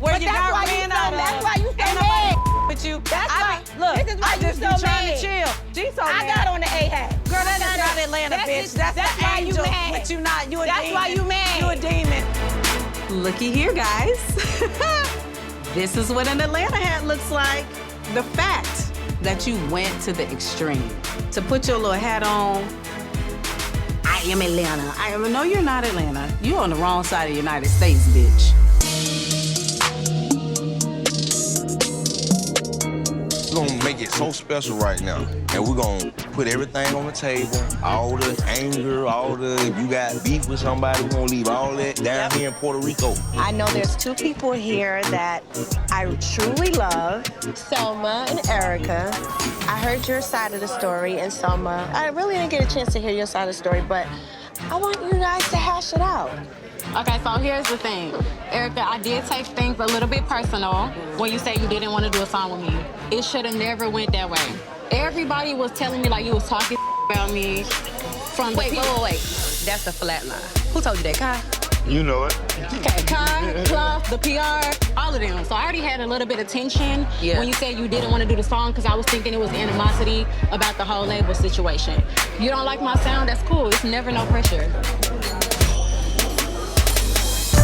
where but you got ran out of. That's why you so Ain't mad. nobody with you. That's why. Look, This is why I you just so be trying mad. to chill. She's so I mad. got on the A hat. Girl, that is not Atlanta, bitch. That's why you angel, mad. but you not. You a That's demon. why you mad. You a demon. Looky here, guys. This is what an Atlanta hat looks like. The fact that you went to the extreme to put your little hat on. I am Atlanta. No, you're not Atlanta. You're on the wrong side of the United States, bitch. We're gonna make it so special right now. And we're gonna put everything on the table. All the anger, if you got beef with somebody, we're gonna leave all that down here in Puerto Rico. I know there's two people here that I truly love, Selma and Erica. I heard your side of the story, and Selma, I really didn't get a chance to hear your side of the story, but I want you guys to hash it out. Okay, so here's the thing. Erica, I did take things a little bit personal when you say you didn't want to do a song with me. It should have never went that way. Everybody was telling me like you was talking about me from Wait. That's a flat line. Who told you that, Kai? You know it. Okay, Kai, Fluff, the PR, all of them. So I already had a little bit of tension when you said you didn't want to do the song because I was thinking it was animosity about the whole label situation. You don't like my sound, that's cool. It's never no pressure.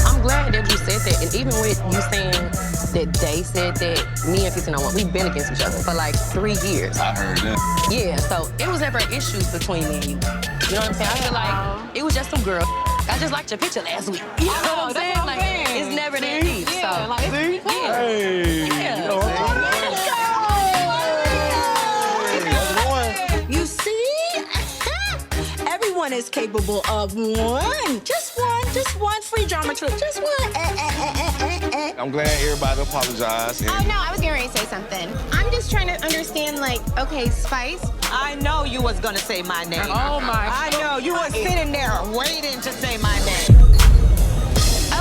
I'm glad that you said that, and even with you saying that they said that, me and 1501, we've been against each other for like 3 years. I heard that. Yeah, so it was never issues between me and you. You know what I'm saying? I feel like it was just some girl. I just liked your picture last week. You know what I'm saying? Like, it's never that deep. Yeah, so. like, See? Yeah. Hey. Yeah. You know what I'm saying? You see? Everyone is capable of one. Just one free drama trip. Just one. I'm glad everybody apologized. Oh, no, I was getting ready to say something. I'm just trying to understand, like, okay, Spice. I know you was gonna say my name. Oh, my. I know you was sitting there waiting to say my name.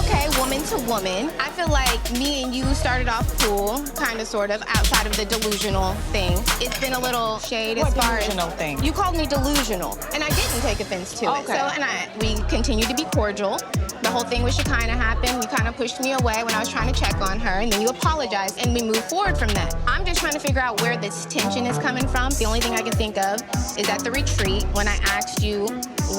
Okay, woman to woman. I feel like me and you started off cool, kind of, sort of, outside of the delusional thing. It's been a little shade as far as... delusional thing? You called me delusional, and I didn't take offense to it. So, and we continued to be cordial. The whole thing with Shekinah happened. You kind of pushed me away when I was trying to check on her, and then you apologized, and we moved forward from that. I'm just trying to figure out where this tension is coming from. The only thing I can think of is at the retreat when I asked you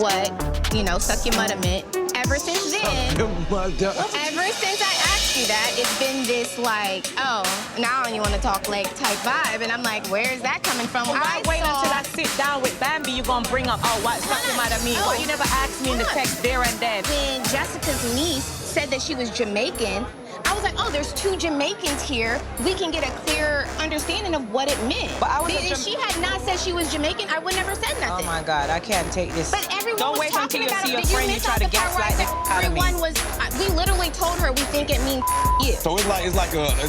what, you know, suck your mudder meant. Ever since then, ever since I asked you that, it's been this like, oh, now you want to talk like type vibe, and I'm like, where is that coming from? I wait until I sit down with Bambi, you gonna bring up, oh, what something might have mean. Why you never asked me in the text there and then? When Jessica's niece said that she was Jamaican, I was like, oh, there's two Jamaicans here. We can get a clear understanding of what it meant. But I was if she had not said she was Jamaican, I would never said Oh nothing. my God, I can't take this. But everyone Don't was wait talking until you about see it. your Did friend, you miss try out to the part gaslight where the out of me. everyone was, we literally told her we think it means you. So it's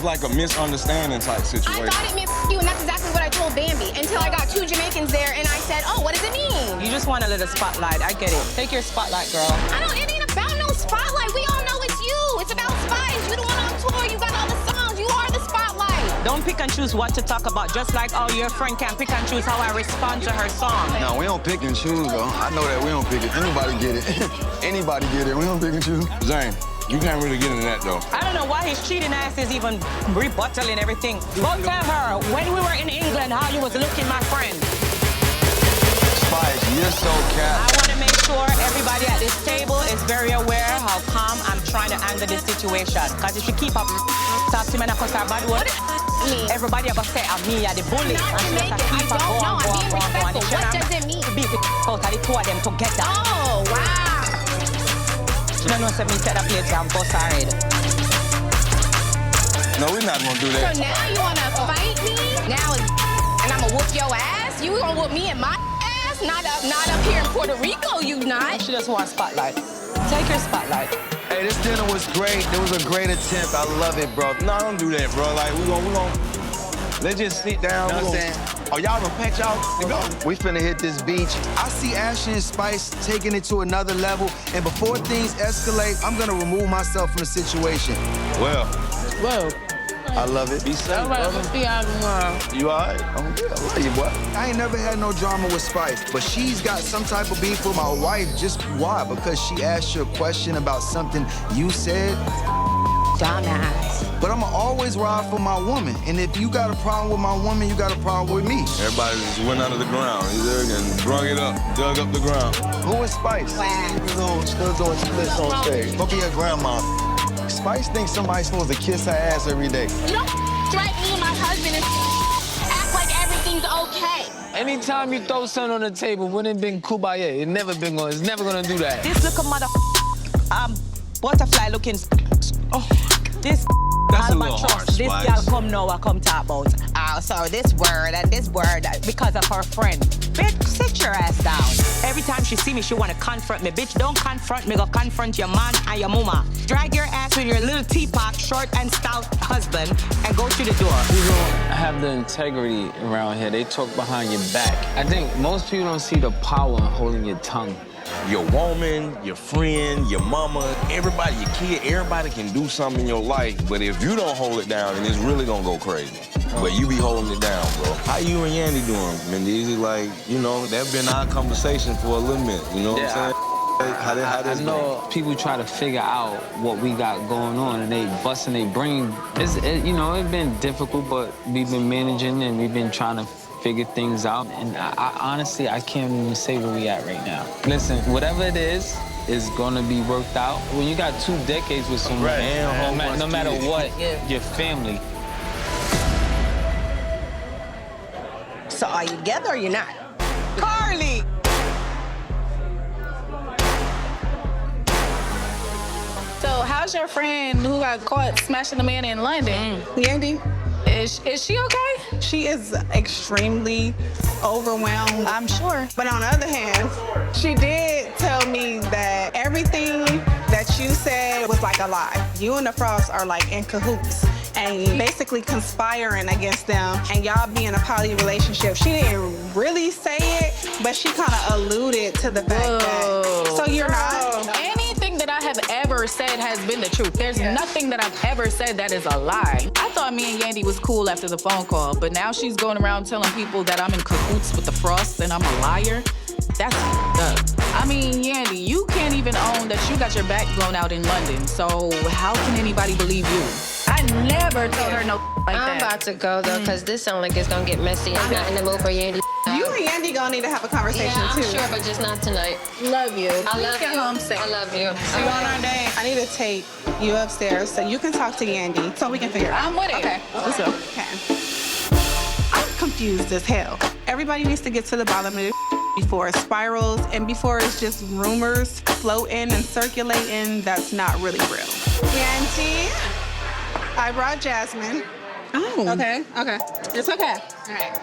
like a misunderstanding type situation. I thought it meant you, and that's exactly what I told Bambi until I got two Jamaicans there, and I said, oh, what does it mean? You just want a little spotlight. I get it. Take your spotlight, girl. It ain't about no spotlight. We all know it's you. It's about Spice. You the one on tour. You got all the songs. You are the spotlight. Don't pick and choose what to talk about, just like how your friend can pick and choose how I respond to her song. No, we don't pick and choose, though. I know that we don't pick it. Anybody get it. Anybody get it. We don't pick and choose. Zane, you can't really get into that, though. I don't know why his cheating ass is even rebuttaling everything. Go tell her, when we were in England, how you was looking, my friend. Spice, you're so I cat. want to make sure everybody at this table is very aware how calm I'm trying to handle this situation. Because if you keep up talk to me and I cuss her bad word, everybody ever say I'm me, the bully. And she just keep up go on. What does it mean? Beat the out of the two of them together. Oh, wow. She don't know say me set up plates and bust her head. No, we're not gonna do that. So now you want to fight me? Now it's and I'm going to whoop your ass? You going to whoop me in my ass? Not up here in Puerto Rico, you not. She just wants spotlight. Take your spotlight. Hey, this dinner was great. It was a great attempt. I love it, bro. No, don't do that, bro. Like, we gonna let's just sit down. You know what I'm saying? Oh, y'all done packed y'all to go? We finna hit this beach. I see Ashely and Spice taking it to another level, and before things escalate, I'm gonna remove myself from the situation. Well, Whoa. I love it. be safe, All right, brother. we'll see y'all tomorrow. You all right? Oh, yeah, I love you, boy. I ain't never had no drama with Spice, but she's got some type of beef with my wife. Just why? Because she asked you a question about something you said? dumbass. But I'ma always ride for my woman. And if you got a problem with my woman, you got a problem with me. Everybody just went under the ground. He's there and brung it up, dug up the ground. Who is Spice? Wow. Still doing splits on stage. Go be your grandma. Spice thinks somebody's supposed to kiss her ass every day. You don't drag me and my husband and act like everything's okay. Anytime you throw something on the table, wouldn't it been kumbaya? It's never gonna do that. This little mother butterfly looking. Oh, this That's a little harsh, this Spice. girl come now, I come talk about. Oh, so this word and this word because of her friend. Bitch, sit your ass down. Every time she see me, she wanna confront me. Bitch, don't confront me, go confront your man and your mama. Drag your ass with your little teapot, short and stout husband, and go through the door. People don't have the integrity around here. They talk behind your back. I think most people don't see the power in holding your tongue. Your woman, your friend, your mama, everybody, your kid, everybody can do something in your life, but if you don't hold it down, then it's really gonna go crazy. But you be holding it down, bro. How you and Yandy doing, Mendeecees? Like, you know, that's been our conversation for a little minute, you know what I'm saying? How I know people try to figure out what we got going on, and they busting their brain. It's been difficult, but we've been managing and we've been trying to figure things out. And I honestly, I can't even say where we at right now. Listen, whatever it is gonna be worked out. When you got 2 decades with someone, no matter what, your family. So are you together or you're not? Karlie! So how's your friend who got caught smashing a man in London? Yandy? Is she okay? She is extremely overwhelmed, I'm sure. but on the other hand, she did tell me that everything that you said was like a lie. You and the Frost are like in cahoots and basically conspiring against them, and y'all be in a poly relationship. She didn't really say it, but she kind of alluded to the fact that. So you're not. Anything that I have ever said has been the truth. There's nothing that I've ever said that is a lie. I thought me and Yandy was cool after the phone call, but now she's going around telling people that I'm in cahoots with the Frost and I'm a liar. That's up. I mean, Yandy, you can't even own that you got your back blown out in London, so how can anybody believe you? I never told her no like that. I'm about to go, though, because this sounds like it's going to get messy. I'm not in the mood for Yandy. You and Yandy gonna need to have a conversation too. I'm sure, but just not tonight. Love you. I love you. Home safe. I love you. See you on our day. I need to take you upstairs so you can talk to Yandy so we can figure it out. I'm with it. Okay. Let's go. Okay. I'm confused as hell. Everybody needs to get to the bottom of this before it spirals and before it's just rumors floating and circulating that's not really real. Yandy, I brought Jasmine. Oh. Okay. It's okay. All right.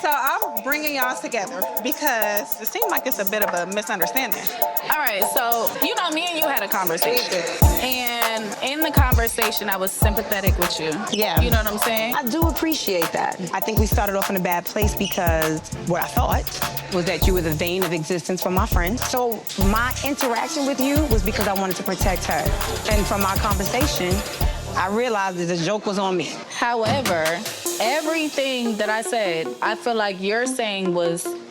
So I'm bringing y'all together because it seems like it's a bit of a misunderstanding. All right, so you know, me and you had a conversation. And in the conversation, I was sympathetic with you. Yeah. You know what I'm saying? I do appreciate that. I think we started off in a bad place because what I thought was that you were the vein of existence for my friend. So my interaction with you was because I wanted to protect her. And from our conversation, I realized that the joke was on me. However, everything that I said, I feel like you're saying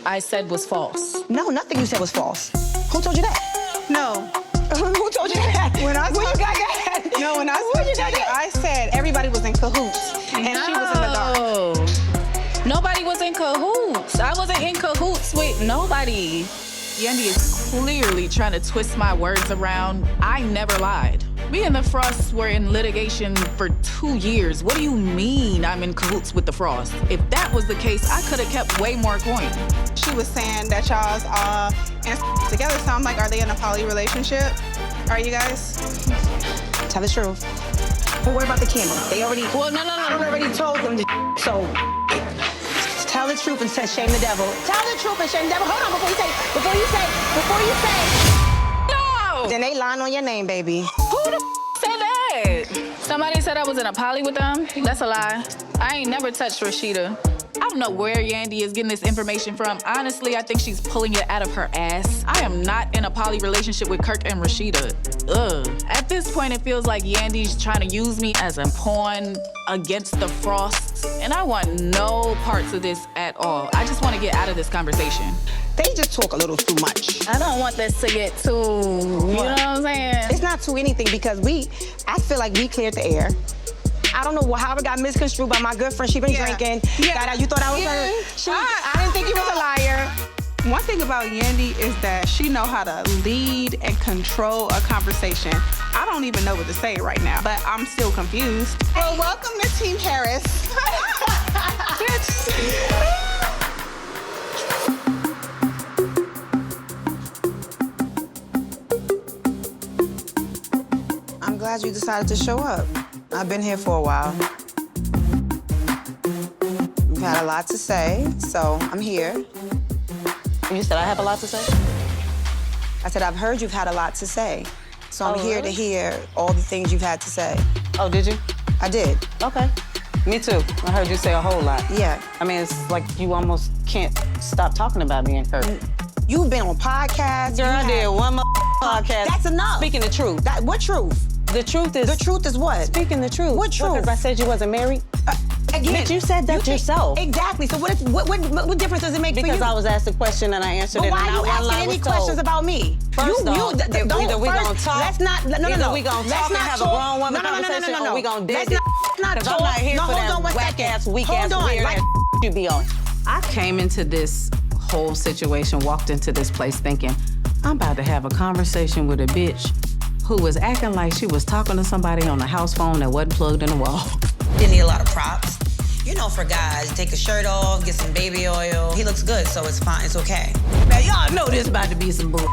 I said was false. No, nothing you said was false. Who told you that? No. Who told you that? When I Where you got that? No, when I spoke to you, I said everybody was in cahoots, and she was in the dark. Nobody was in cahoots. I wasn't in cahoots with nobody. Yandy is clearly trying to twist my words around. I never lied. Me and the Frosts were in litigation for 2 years. What do you mean I'm in cahoots with the Frost? If that was the case, I could have kept way more coin. She was saying that y'all's all in together, so I'm like, are they in a poly relationship? Are you guys? Tell the truth. Don't worry about the camera. They already. Well, no. I already told them so. Tell the truth and shame the devil. Tell the truth and shame the devil. Hold on, before you say. No! Then they lying on your name, baby. Who the said that? Somebody said I was in a poly with them? That's a lie. I ain't never touched Rasheeda. I don't know where Yandy is getting this information from. Honestly, I think she's pulling it out of her ass. I am not in a poly relationship with Kirk and Rasheeda. Ugh. At this point, it feels like Yandy's trying to use me as a pawn against the Frosts, and I want no parts of this at all. I just want to get out of this conversation. they just talk a little too much. I don't want this to get too, you know what I'm saying? It's not too anything because I feel like we cleared the air. I don't know how it got misconstrued by my good friend. She been drinking. Yeah. You thought I was her. I didn't think you was a liar. One thing about Yandy is that she know how to lead and control a conversation. I don't even know what to say right now, but I'm still confused. Well, welcome to Team Harris. I'm glad you decided to show up. I've been here for a while. You've had a lot to say, so I'm here. You said I have a lot to say? I said, I've heard you've had a lot to say. So I'm here to hear all the things you've had to say. Oh, did you? I did. Okay. Me too. I heard you say a whole lot. Yeah. I mean, it's like you almost can't stop talking about me and Kurt. You've been on podcasts. Girl, I did one more podcast. That's enough. Speaking the truth. What truth? The truth is... The truth is what? Speaking the truth. What truth? Because I said you wasn't married? Again, but you said that yourself. Exactly. So what difference does it make for you? Because I was asked a question and I answered it. Why and are you asking any questions about me? First off, either we gonna talk. Let's not. No. Either we gonna talk and have a grown woman conversation, or we gonna dig it. Let's not talk. I'm not here for that whack-ass, weak-ass, weird-ass you be on. I came into this whole situation, walked into this place thinking, I'm about to have a conversation with a bitch who was acting like she was talking to somebody on a house phone that wasn't plugged in the wall. Didn't need a lot of props. You know, for guys, take a shirt off, get some baby oil. He looks good, so it's fine, it's okay. Now, y'all know this about to be some bull.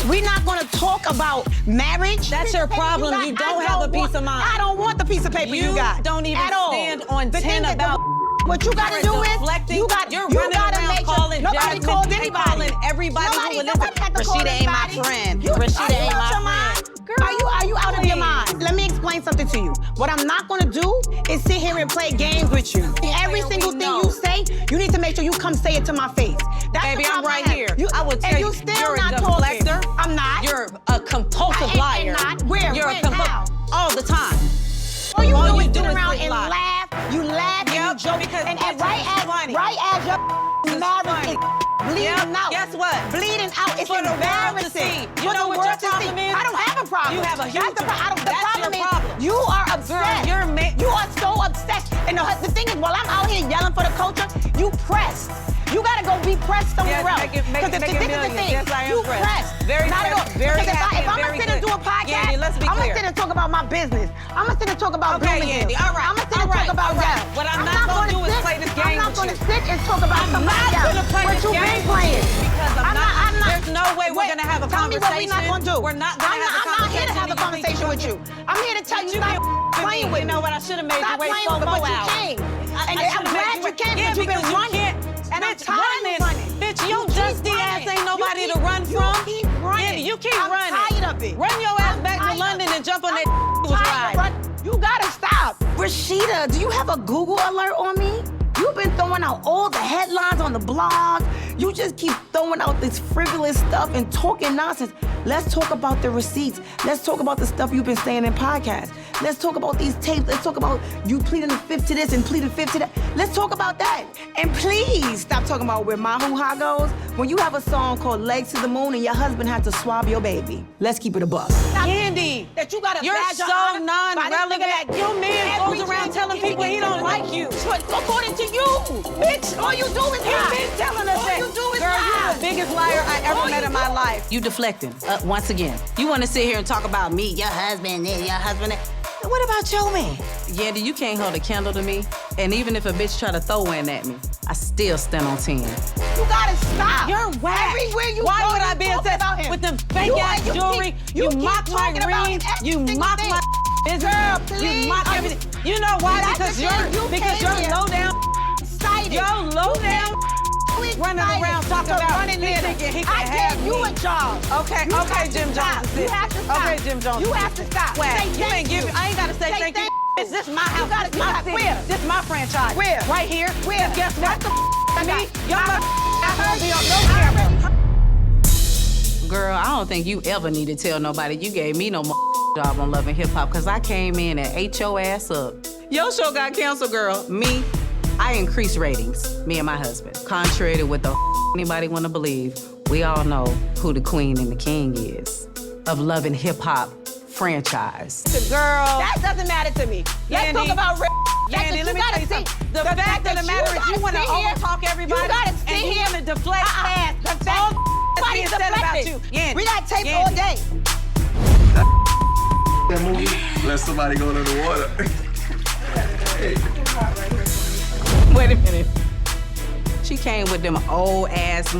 We're not gonna talk about marriage. That's your problem. You don't have a piece of mind. I don't want the piece of paper you got. You don't even stand on 10 about... What you gotta do is, you're running around calling nobody Jasmine, called anybody. Calling everybody who will listen. Rasheeda ain't my friend. Rasheeda ain't my friend. Are you out of your mind? Let me explain something to you. What I'm not gonna do is sit here and play games with you. Every single thing you say, you need to make sure you come say it to my face. Baby, I'm right here. I will tell you, you're a deflector. I'm not. You're a compulsive liar. Where? You're a compulsive. All the time. All you do is sit around and laugh. You laugh and you joke. Because and right as your marriage is bleeding out. Guess what? Bleeding out. It's for embarrassing. You know what your problem is? I don't have a problem. You have a huge problem. The problem is you are obsessed. Girl, you are so obsessed. And the thing is, while I'm out here yelling for the culture, you pressed. You gotta go be pressed somewhere else. Because this is the thing. You pressed. Very not pressed. Very happy. If I'm gonna sit and do a podcast, Yandy, let's be I'm clear. gonna sit and talk about my business. I'm gonna sit and talk about okay, Bloomingdale. Yandy. All right. I'm gonna sit and talk about that. What I'm not gonna do is play this game with you. I'm not gonna sit and talk about somebody else. I'm not gonna play this game with you because I'm not. There's no way we're gonna have a conversation. Tell me what we're not gonna do. We're not gonna have a conversation. I'm not here to have a conversation with you. I'm here to tell you stop playing with me. You know what? I should have made you wait so for but you came. And I'm glad you came because you've been running. And I'm tired of running. Bitch, your dusty ass ain't nobody to run from. You keep running. You keep running. I'm tired of it. Run your ass back to London and jump on that ride. You gotta stop. Rasheeda, do you have a Google alert on me? You've been throwing out all the headlines on the blog. You just keep throwing out this frivolous stuff and talking nonsense. Let's talk about the receipts. Let's talk about the stuff you've been saying in podcasts. Let's talk about these tapes. Let's talk about you pleading the fifth to this and pleading the fifth to that. Let's talk about that. And please stop talking about where my hoo-ha goes when you have a song called Legs to the Moon and your husband had to swab your baby. Let's keep it a buck. Yandy, that you gotta you're so non-relevant. Your man goes around telling people he don't like you. According to you, bitch, all you do is lie. He's been telling us that. All you do is Girl, lie. you're the biggest liar I ever met in my life. You deflecting, once again. You wanna sit here and talk about me, your husband, your husband. What about your man? Yandy, you can't hold a candle to me. And even if a bitch try to throw one at me, I still stand on 10. You gotta stop. You're whack. Everywhere you Why go, would I be obsessed with them fake ass jewelry? You mock my ring. You mock my business. Girl, please. You mock everything. You know why? Because you're low down. Excited. You're low down. Running around talking about running he thinking he can I have gave you a job. Okay, Jim Jones. You have to stop. Okay, Jim Jones. You have to stop. You ain't give. I ain't gotta say thank you. This is my house. This is my city. This is my franchise. Where? Right here. Where? And guess what? Me, y'all not gonna be on no camera. Girl, I don't think you ever need to tell nobody you gave me no more job on Love and Hip Hop, because I came in and ate your ass up. Your show got canceled, girl. Me, I increase ratings, me and my husband. Contrary to what the anybody want to believe, we all know who the queen and the king is of Love and Hip Hop franchise. Girl, that doesn't matter to me. Let's talk about Yandy, let me tell you something. The fact of the matter is you want to overtalk everybody and he want to deflect past all that's being said about you. Yandy, we got tapes all day. That movie, let somebody go under the water. Wait a minute. She came with them old ass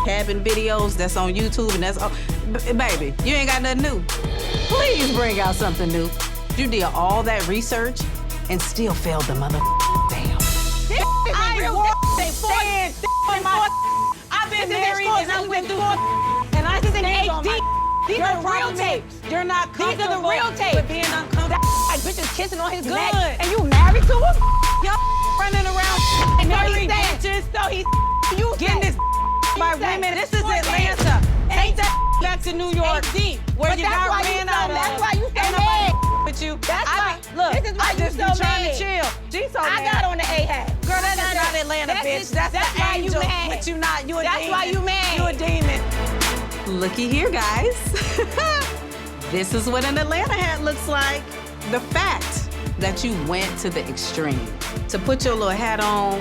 cabin videos that's on YouTube and that's all. Baby, you ain't got nothing new. Please bring out something new. You did all that research and still failed the mother. Damn. I've been married and I went through and I just in HD. These are real tapes. You're not comfortable. These are the real tapes. With being uncomfortable. That bitch is kissing on his neck. Good. And you married to him? Y'all running around and married bitches, so he's getting this by women. This is Atlanta. Take that back to New York, where you got ran out of. That's why you so mad with you. That's why. Look, this is why I just you be so trying mad. to chill. She's so mad. I got on the A-hat. Girl, that is not Atlanta, bitch. That's the why angel. you mad. But you not. You a That's demon. why you mad. You a demon. Looky here, guys. This is what an Atlanta hat looks like. The fact that you went to the extreme to put your little hat on.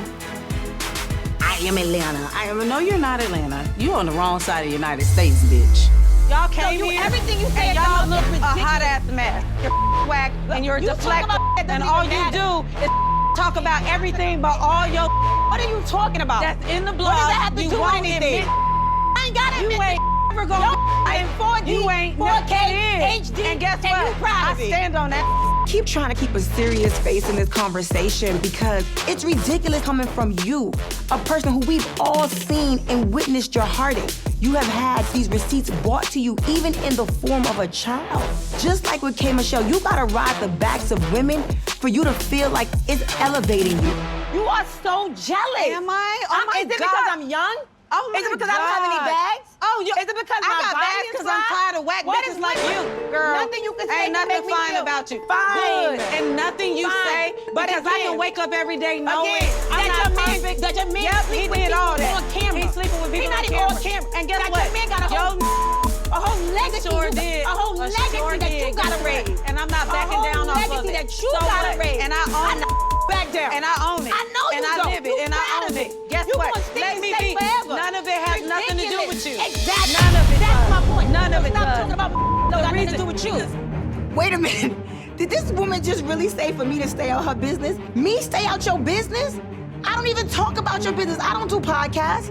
I am Atlanta. No, you're not Atlanta. You on the wrong side of the United States, bitch. Y'all came you here everything you say and y'all look a hot ass mess. You're whack and you're a deflector, and all you do is talk about everything but all your. What are you talking about? That's in the blog. What does that have to you do with won't anything? admit. I ain't got it. You ain't ever gonna. In 4D, you ain't 4K, HD, and guess and what? you proud of I it. stand on that. Keep trying to keep a serious face in this conversation because it's ridiculous coming from you, a person who we've all seen and witnessed your heartache. You have had these receipts brought to you even in the form of a child. Just like with K. Michelle, you gotta ride the backs of women for you to feel like it's elevating you. You are so jealous. Am I? Oh my Is it God. because I'm young? Oh my Is it because I don't have any God. bags? Oh, Is it because I my got body bags is because I'm fine? tired of whack What bitches is like you, different? girl. Nothing you can say Ain't to nothing make me fine feel about you. fine. Good. And nothing you Fine. say But because I again, can wake up every day knowing again, I'm that not your man- perfect. that your man Yep, sleep he with did people all that. on camera. He's sleeping with He people not on even camera. on camera. And guess That what? your man got a whole legacy. Sure you, did. A whole legacy Sure that did. you gotta Guess what? raise. And I'm not backing down off of legacy it. that you So gotta what? raise. And I own it. Back down. And I own it. I know you and I don't. live it. You And I proud own of it. it. Guess You what? gonna stay Let and me stay be. forever. None of it has nothing to do with you. Exactly. None of it That's does. my point. None of it Stop does. talking about no, got nothing to do with you. Wait a minute. Did this woman just really say for me to stay out her business? Me stay out your business? I don't even talk about your business. I don't do podcasts.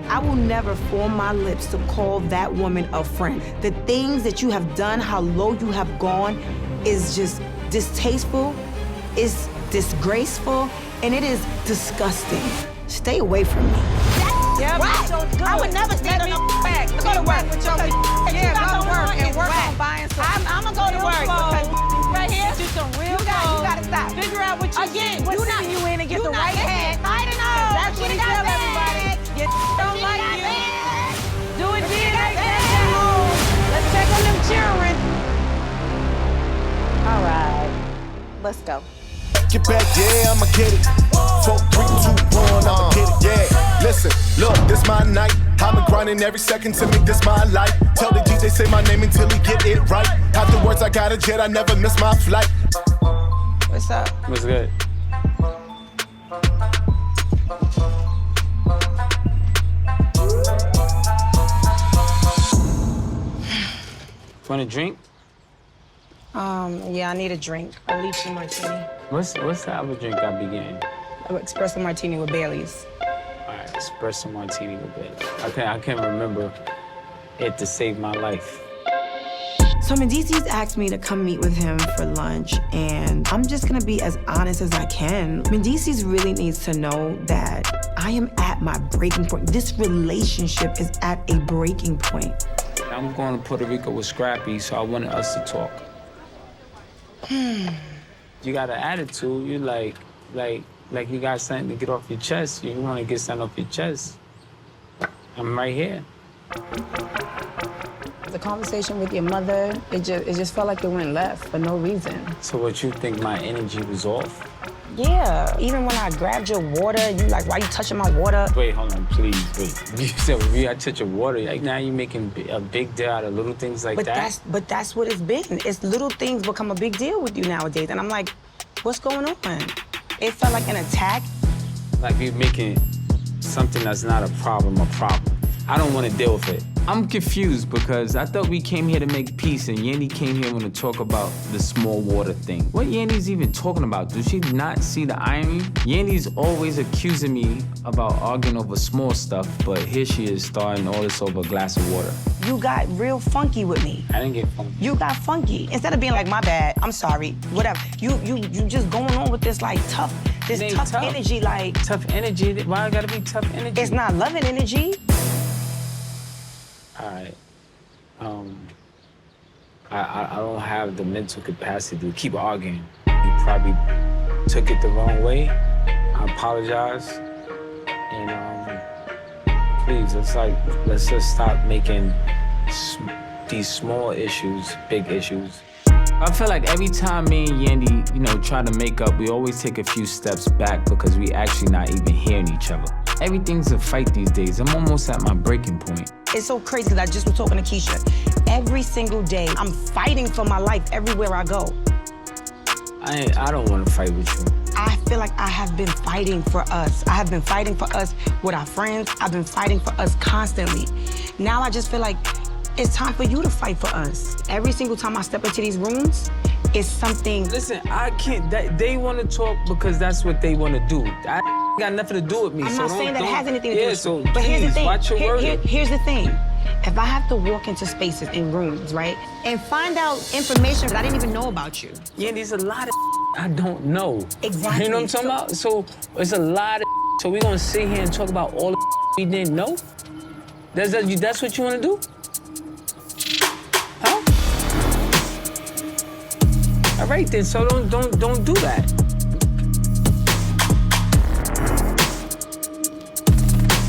I will never form my lips to call that woman a friend. The things that you have done, how low you have gone, is just distasteful, it's disgraceful, and it is disgusting. Stay away from me. Yeah, right. so good. I would never stand on your back. Go to work with your Yeah, go to work and work whack. on buying some. I'm gonna go to real work because clothes. right here, Get you some real you clothes. gotta stop. Figure out what you Again, what you city not you in and get you the not right hat. I don't know. That's what he tell everybody. You don't like you. Do a DNA test at home. Let's check on them children. All right, let's go. Get back, yeah, I'ma get it. 4, 3, 2, 1, I'ma get it, yeah. Listen, look, this my night. I've been grinding every second to make this my life. Tell the DJ say my name until he get it right. Afterwards, I got a jet, I never miss my flight. What's up? What's good? Want a drink? Yeah, I need a drink. A lychee martini. What's the other drink I be getting? An espresso martini with Baileys. All right, espresso martini with Baileys. I can't remember it to save my life. So Mendeecees asked me to come meet with him for lunch, and I'm just gonna be as honest as I can. Mendeecees really needs to know that I am at my breaking point. This relationship is at a breaking point. I'm going to Puerto Rico with Scrappy, so I wanted us to talk. You got an attitude. You like you got something to get off your chest. You want to get something off your chest. I'm right here. The conversation with your mother, it just felt like it went left for no reason. So what, you think my energy was off? Yeah, even when I grabbed your water, you like, why you touching my water? Wait, hold on, please, wait. You said, I touch your water. Like, now you're making a big deal out of little things like that? But that's what it's been. It's little things become a big deal with you nowadays. And I'm like, what's going on? It felt like an attack. Like you're making something that's not a problem. I don't want to deal with it. I'm confused because I thought we came here to make peace and Yandy came here to talk about the small water thing. What Yandy's even talking about? Does she not see the irony? Yandy's always accusing me about arguing over small stuff, but here she is starting all this over a glass of water. You got real funky with me. I didn't get funky. You got funky. Instead of being like, my bad, I'm sorry, whatever. You just going on with this like tough energy, like. Tough energy? Why I gotta be tough energy? It's not loving energy. All right. I don't have the mental capacity to keep arguing. You probably took it the wrong way. I apologize. And please, let's just stop making these small issues big issues. I feel like every time me and Yandy, try to make up, we always take a few steps back because we actually not even hearing each other. Everything's a fight these days. I'm almost at my breaking point. It's so crazy because I just was talking to Keisha. Every single day, I'm fighting for my life everywhere I go. I don't want to fight with you. I feel like I have been fighting for us. I have been fighting for us with our friends. I've been fighting for us constantly. Now I just feel like it's time for you to fight for us. Every single time I step into these rooms, it's something. Listen, I can't. They want to talk because that's what they want to do. I got nothing to do with me. I'm not saying that it has anything to do with so you. But here's the thing. Watch your wording. Here's the thing. If I have to walk into spaces and rooms, right, and find out information that I didn't even know about you. Yeah, there's a lot of I don't know. Exactly. You know what I'm talking about? So it's a lot of so we're gonna sit here and talk about all the we didn't know? That's what you wanna do? Huh? All right then, so don't do that.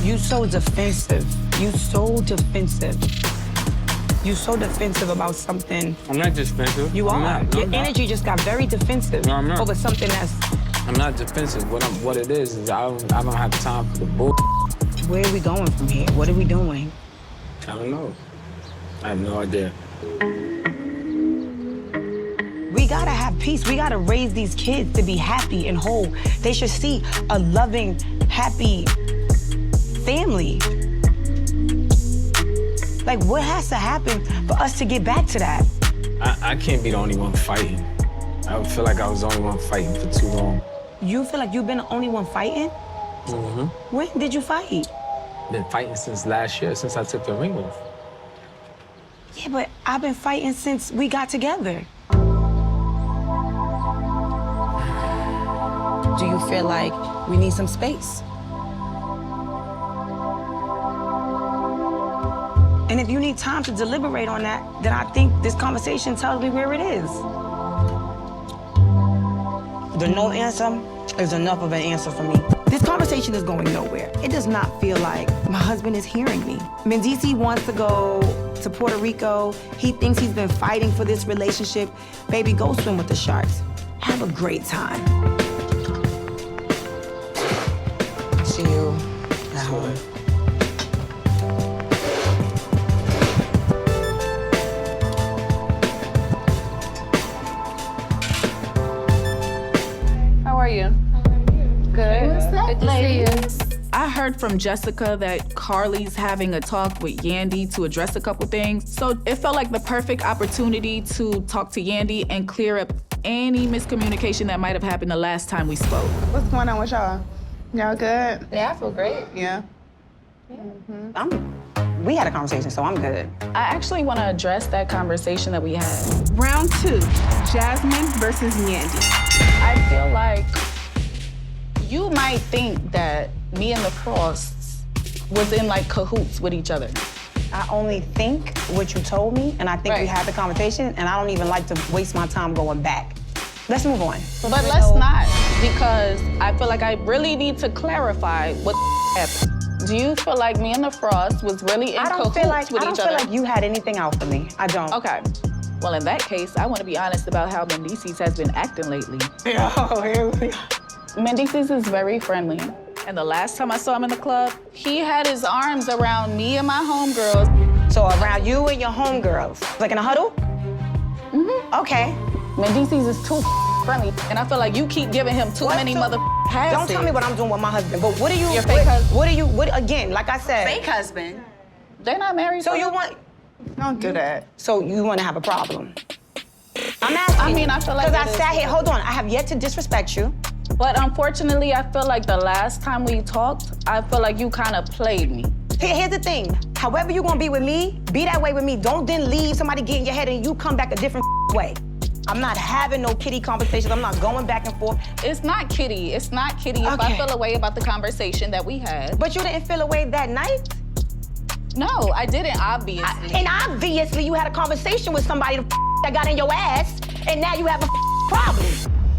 You so defensive. You so defensive. You so defensive about something. I'm not defensive. You are. Not. Your energy just got very defensive. No, I'm not. Over something that's. I'm not defensive. What it is I don't have time for the bull. Where are we going from here? What are we doing? I don't know. I have no idea. We gotta have peace. We gotta raise these kids to be happy and whole. They should see a loving, happy family. Like, what has to happen for us to get back to that? I can't be the only one fighting. I feel like I was the only one fighting for too long. You feel like you've been the only one fighting? Mm-hmm. When did you fight? Been fighting since last year, since I took the ring off. Yeah, but I've been fighting since we got together. Do you feel like we need some space? And if you need time to deliberate on that, then I think this conversation tells me where it is. The no answer is enough of an answer for me. This conversation is going nowhere. It does not feel like my husband is hearing me. Mendeecees wants to go to Puerto Rico. He thinks he's been fighting for this relationship. Baby, go swim with the sharks. Have a great time. See you at home. How are you? Good. What's up, Good to lady? see you. I heard from Jessica that Karlie's having a talk with Yandy to address a couple things. So it felt like the perfect opportunity to talk to Yandy and clear up any miscommunication that might have happened the last time we spoke. What's going on with y'all? Y'all good? Yeah, I feel great. Yeah. We had a conversation, so I'm good. I actually want to address that conversation that we had. Round 2, Jasmine versus Yandy. I feel like you might think that me and the Frosts was in like cahoots with each other. I only think what you told me, and I think we had the conversation, and I don't even like to waste my time going back. Let's move on. But let's not, because I feel like I really need to clarify what happened. Do you feel like me and the Frost was really in cahoots with each other? I don't feel like you had anything out for me. I don't. Okay. Well, in that case, I want to be honest about how Mendeecees has been acting lately. Oh, here we go. Mendeecees is very friendly. And the last time I saw him in the club, he had his arms around me and my homegirls. So around you and your homegirls? Like in a huddle? Mm-hmm. Okay. Mendeecees is too friendly. And I feel like you keep giving him too many passes. Don't tell me what I'm doing with my husband, but what are you... Your fake husband. What again, like I said... Fake husband? They're not married. So you want... Don't do that. So you want to have a problem? I'm asking. I mean, I feel like because I sat here. Hold on. I have yet to disrespect you. But unfortunately, I feel like the last time we talked, I feel like you kind of played me. Here's the thing. However you gonna be with me, be that way with me. Don't then leave somebody get in your head and you come back a different way. I'm not having no kitty conversations. I'm not going back and forth. It's not kitty. It's not kitty if I feel a way about the conversation that we had. But you didn't feel a way that night? No, I didn't, obviously. And obviously you had a conversation with somebody that got in your ass, and now you have a problem.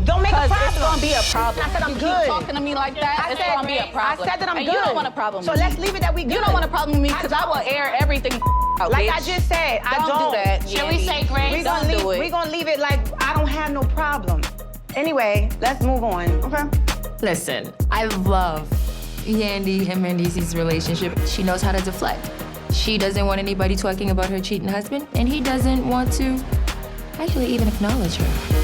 Don't make a problem. It's gonna be a problem. I said I'm you good. Keep talking to me like that, it's gonna be a problem. I said that I'm and good. You don't want a problem So with me. let's leave it that we good. You don't want a problem with me because I will air everything out, like bitch. I just said, I don't. do that. Should we say grace? We're gonna leave it like I don't have no problem. Anyway, let's move on. Okay. Listen, I love Yandy and Mendeecees' relationship. She knows how to deflect. She doesn't want anybody talking about her cheating husband, and he doesn't want to actually even acknowledge her.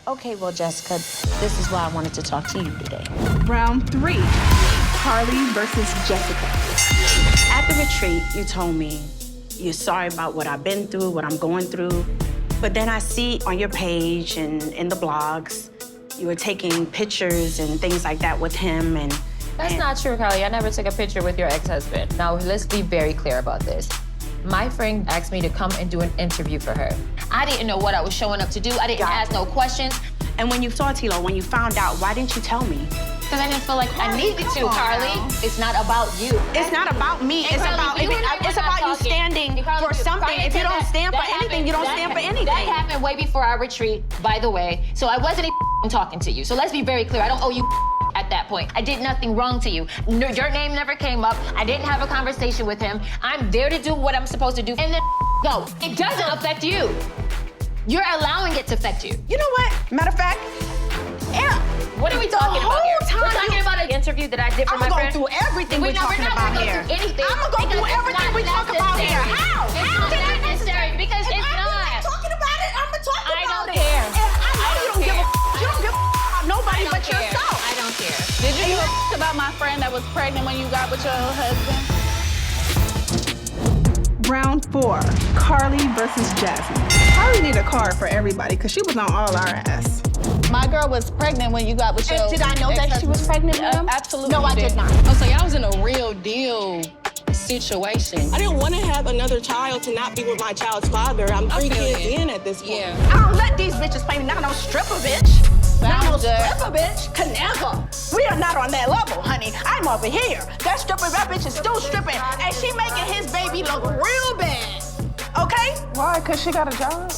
Okay, well, Jessica, this is why I wanted to talk to you today. Round 3, Karlie versus Jessica. At the retreat, you told me you're sorry about what I've been through, what I'm going through. But then I see on your page and in the blogs, you were taking pictures and things like that with him and... That's not true, Karlie. I never took a picture with your ex-husband. Now, let's be very clear about this. My friend asked me to come and do an interview for her. I didn't know what I was showing up to do. I didn't ask no questions. And when you saw Tilo, when you found out, why didn't you tell me? Because I didn't feel like I needed to, Karlie. It's not about you. It's not about me. It's about you standing for something. If you don't stand for anything, you don't stand for anything. That happened way before our retreat, by the way. So I wasn't talking to you. So let's be very clear. I don't owe you at that point. I did nothing wrong to you. Your name never came up. I didn't have a conversation with him. I'm there to do what I'm supposed to do, and then go. It doesn't affect you. You're allowing it to affect you. You know what? Matter of fact, what are we talking about here? We're talking about an interview that I did for my friend. I'm going through everything we're talking about here. I'm gonna go through everything we talk about here. How? It's not necessary because it's not. Talking about it, I'm gonna talk about it. I don't care. And I know you don't give a you don't give a about nobody but yourself. I don't care. Did you give about my friend that was pregnant when you got with your husband? Round 4, Karlie versus Jasmine. Karlie need a card for everybody because she was on all our ass. My girl was pregnant when you got with your Did I know that she was pregnant with him? Absolutely. No, I did not. Oh, so y'all was in a real deal situation. I didn't want to have another child to not be with my child's father. I'm 3 kids in at this point. Yeah. I don't let these bitches play me. Not no stripper, bitch. Not no stripper, bitch. Can never. We are not on that level, honey. I'm over here. That stripper, that bitch is still stripping. And she making his baby look real bad. Okay? Why? Because she got a job?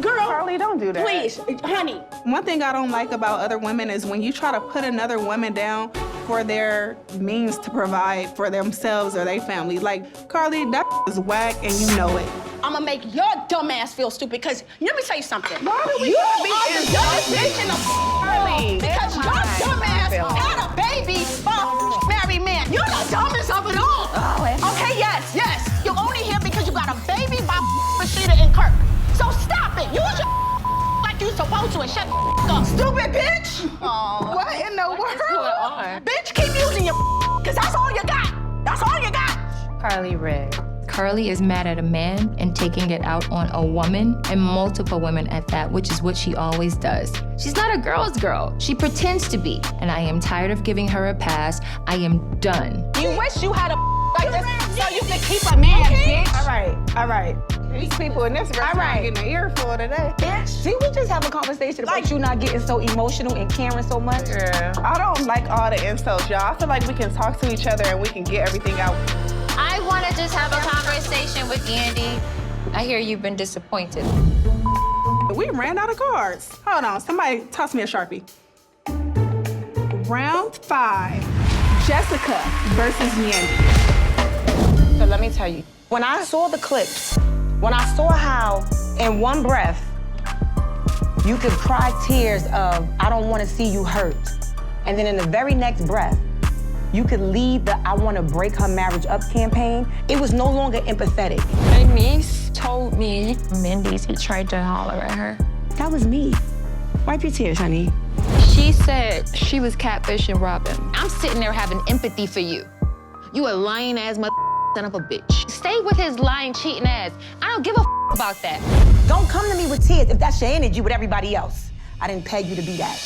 Girl. Karlie, don't do that. Please, honey. One thing I don't like about other women is when you try to put another woman down for their means to provide for themselves or their family. Like, Karlie, that is whack and you know it. I'm gonna make your dumb ass feel stupid because let me tell you something. Why do we you gotta be are the dumbest bitch in the world because your dumb ass had a baby by a married man. You're the dumbest of it all. Okay, yes. You're only here because you got a baby by Rasheeda and Kirk. So stop it. Use your like you supposed to and shut up. Stupid bitch. What in the world? Bitch, keep using your because that's all you got. That's all you got. Karlie read. Karlie is mad at a man and taking it out on a woman, and multiple women at that, which is what she always does. She's not a girl's girl. She pretends to be, and I am tired of giving her a pass. I am done. You wish you had a like this so you could keep a man, bitch. All right. These people in this restaurant getting an earful today. Bitch, see, we just have a conversation about you not getting so emotional and caring so much. Yeah. I don't like all the insults, y'all. I feel like we can talk to each other and we can get everything out. I want to just have a conversation with Yandy. I hear you've been disappointed. We ran out of cards. Hold on, somebody toss me a Sharpie. Round 5, Jessica versus Yandy. So let me tell you, when I saw the clips, when I saw how in one breath you could cry tears of, I don't want to see you hurt. And then in the very next breath, you could lead the I want to break her marriage up campaign. It was no longer empathetic. My niece told me Mendeecees tried to holler at her. That was me. Wipe your tears, honey. She said she was catfishing Robin. I'm sitting there having empathy for you. You a lying ass mother son of a bitch. Stay with his lying, cheating ass. I don't give a about that. Don't come to me with tears if that's your energy with everybody else. I didn't peg you to be that.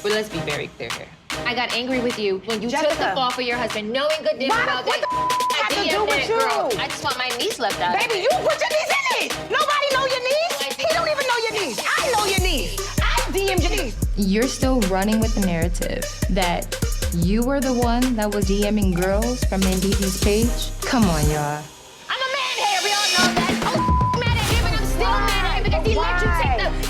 But let's be very clear here. I got angry with you when you Jessica. took the fall for your husband, knowing good damn well What the have to do with you? Girl. I just want my niece left out. Baby, you put your niece in it. Nobody know your niece. He don't even know your niece. I know your niece. I DM'd your niece. You're still running with the narrative that you were the one that was DMing girls from Mendeecees' page? Come on, y'all. I'm a man here, we all know that. I'm mad at him, and I'm still mad at him because he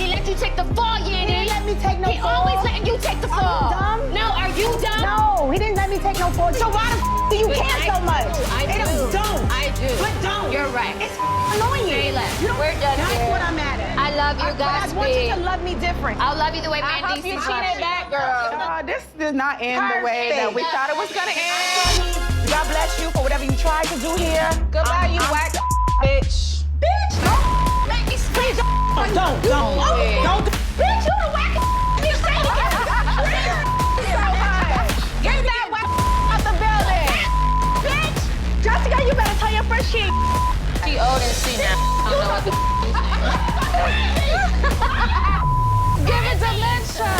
let you take the fall, Yandy. He didn't let me take no fall. He always letting you take the fall. Are you dumb? No, are you dumb? No, he didn't let me take no fall. So why do you care so much? I do. Don't. I do. But don't. You're right. It's annoying. Say less. We're done That's here. what I'm mad at. I love you, guys. I want you to love me different. I'll love you the way I hope Mendeecees you loves cheated you. back, girl. This did not end the way that we thought it was gonna end. God bless you for whatever you tried to do here. Goodbye, you whack bitch. Bitch, don't make me scream. Don't. Bitch, you the whack you say it. Get that whack out the building. Bitch, Jessica, you better tell your friend she old and she now. I don't know what the give it to Lyncha.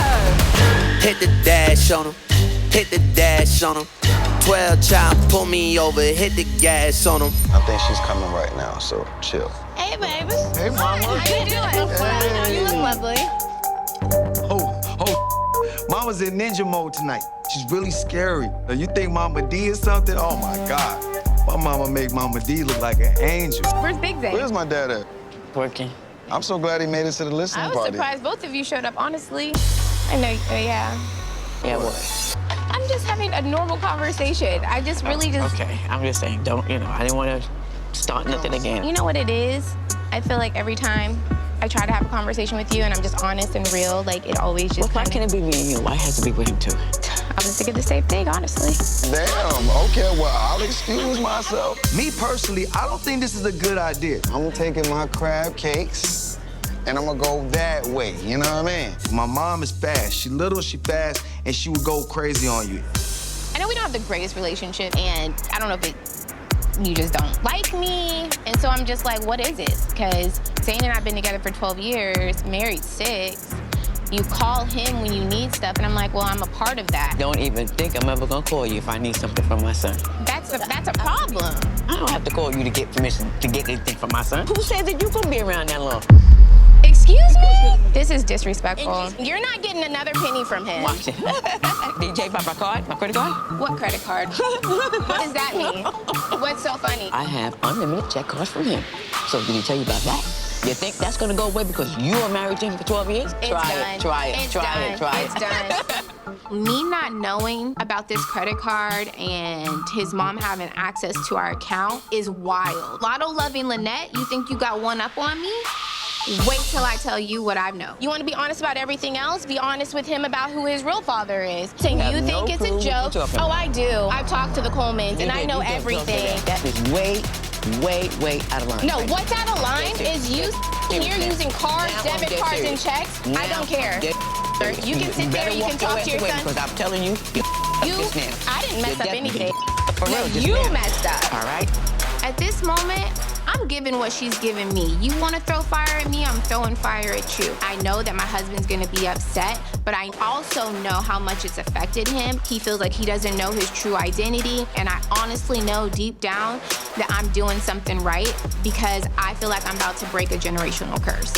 Hit the dash on him. Hit the dash on him. 12 chop, pull me over, hit the gas on him. I think she's coming right now, so chill. Hey, baby. Hey, mama. How you doing? Hey. You look lovely. Oh, Mama's in ninja mode tonight. She's really scary. Now, you think Mama D is something? Oh my God. My mama make Mama D look like an angel. Where's Big Zane? Where's my dad at? Working. I'm so glad he made it to the listening I was party. surprised both of you showed up, honestly. I know, yeah. Yeah, what? I'm just having a normal conversation. I just really just... Okay, I'm just saying, don't, I didn't want to start nothing again. You know what it is? I feel like every time I try to have a conversation with you and I'm just honest and real, like it always just Why can't it be me and you? Why has to be with him too? I was thinking the same thing, honestly. Damn, okay, well, I'll excuse myself. Me personally, I don't think this is a good idea. I'm taking my crab cakes and I'm gonna go that way, you know what I mean? My mom is fast. She little, she fast, and she would go crazy on you. I know we don't have the greatest relationship, and I don't know if you just don't like me. And so I'm just like, what is it? Because Zane and I have been together for 12 years, married 6. You call him when you need stuff, and I'm like, well, I'm a part of that. Don't even think I'm ever gonna call you if I need something from my son. That's a problem. I don't have to call you to get permission to get anything from my son. Who said that you gonna be around that long? Excuse me? This is disrespectful. You're not getting another penny from him. Watch it. DJ, my card, my credit card? What credit card? What does that mean? What's so funny? I have unlimited check cards from him. So did he tell you about that? You think that's gonna go away because you are married to him for 12 years? Try it. Me not knowing about this credit card and his mom having access to our account is wild. Lotto loving Lynette, you think you got one up on me? Wait till I tell you what I know. You want to be honest about everything else? Be honest with him about who his real father is. So you think it's a joke? Oh, I do. I've talked to the Colemans and I know everything. That is way out of line. No, what's out of line is you here using cards, debit cards, and checks. I don't care. You can sit there, you can talk to your son. Because I'm telling you, I didn't mess up anything. For real, You messed up. All right. At this moment, I'm giving what she's giving me. You want to throw fire at me, I'm throwing fire at you. I know that my husband's gonna be upset, but I also know how much it's affected him. He feels like he doesn't know his true identity, and I honestly know deep down that I'm doing something right because I feel like I'm about to break a generational curse.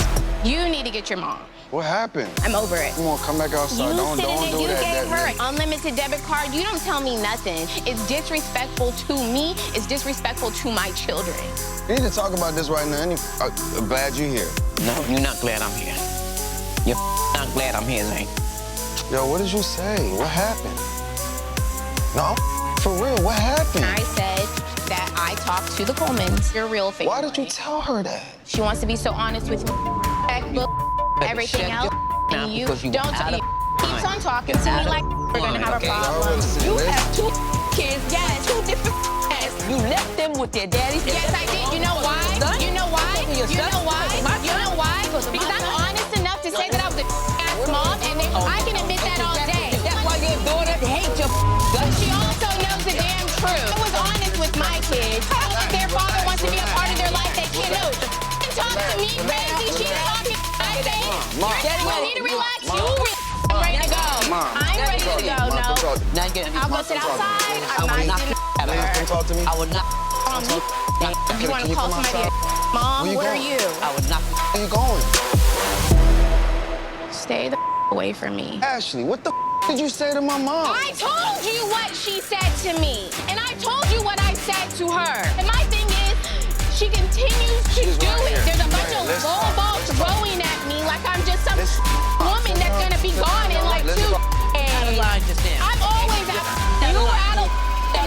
You need to get your mom. What happened? I'm over it. Come on, come back outside. Don't do You that. gave her an unlimited debit card. You don't tell me nothing. It's disrespectful to me. It's disrespectful to my children. We need to talk about this right now. I'm glad you're here. No, you're not glad I'm here. You're not glad I'm here, Zane. Yo, what did you say? What happened? No, For real, what happened? I said that I talked to the Colemans, your real family. Why did you tell her that? She wants to be so honest with me, everything else, and you don't. He keeps on talking to me like we're gonna have a problem. You have 2 kids, yes, 2 different ass. You left them with their daddies. Yes, I did. You know why? You know why? You know why? You know why? Because I'm honest enough to say that I was a ass mom, and I can admit that all day. That's why your daughter hates your But she also knows the damn truth. I was honest with my kids. If their father wants to be a part of their life, they can't do. Talk to me crazy. She's talking. I say, you need to relax. I'm ready to go. I'm ready to go. No. I'll go sit outside. I'm not Come talk to me. I would not. You want to call somebody a mom? What are you? I would not. Where you going? Stay the away from me. Ashely, what the did you say to my mom? I told you what she said to me. And I told you what I said to her. And my thing is, she continues to do it. There's a bunch of low balls throwing at me like I'm just some woman that's gonna be gone in like 2 days. I'm always out. You were out of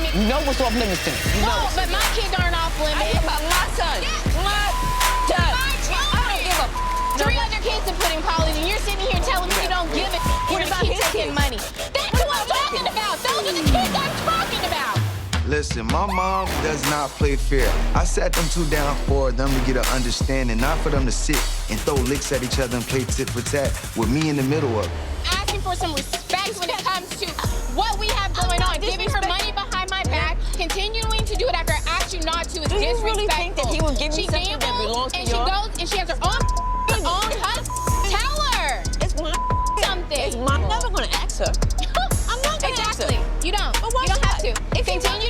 me. You know what's off limits to me. You know. But my kids aren't off limits. I about my son. My son. I don't give a 3 other kids to put in college, and you're sitting here telling me you don't give it. What about his taking money? That's what I'm talking about. Those are the kids I'm talking about. Listen, my mom does not play fair. I sat them 2 down for them to get an understanding, not for them to sit and throw licks at each other and play tit for tat with me in the middle of it. Asking for some respect when it comes to what we have going on. Giving her money behind my back, continuing to do it after I asked you not to is disrespectful. Do you really think that he will give you something that belongs to and she goes and she has her own husband. Tell her. It's my something. I'm never gonna ask her. I'm not gonna ask her. You don't. But why you don't have to. If Continue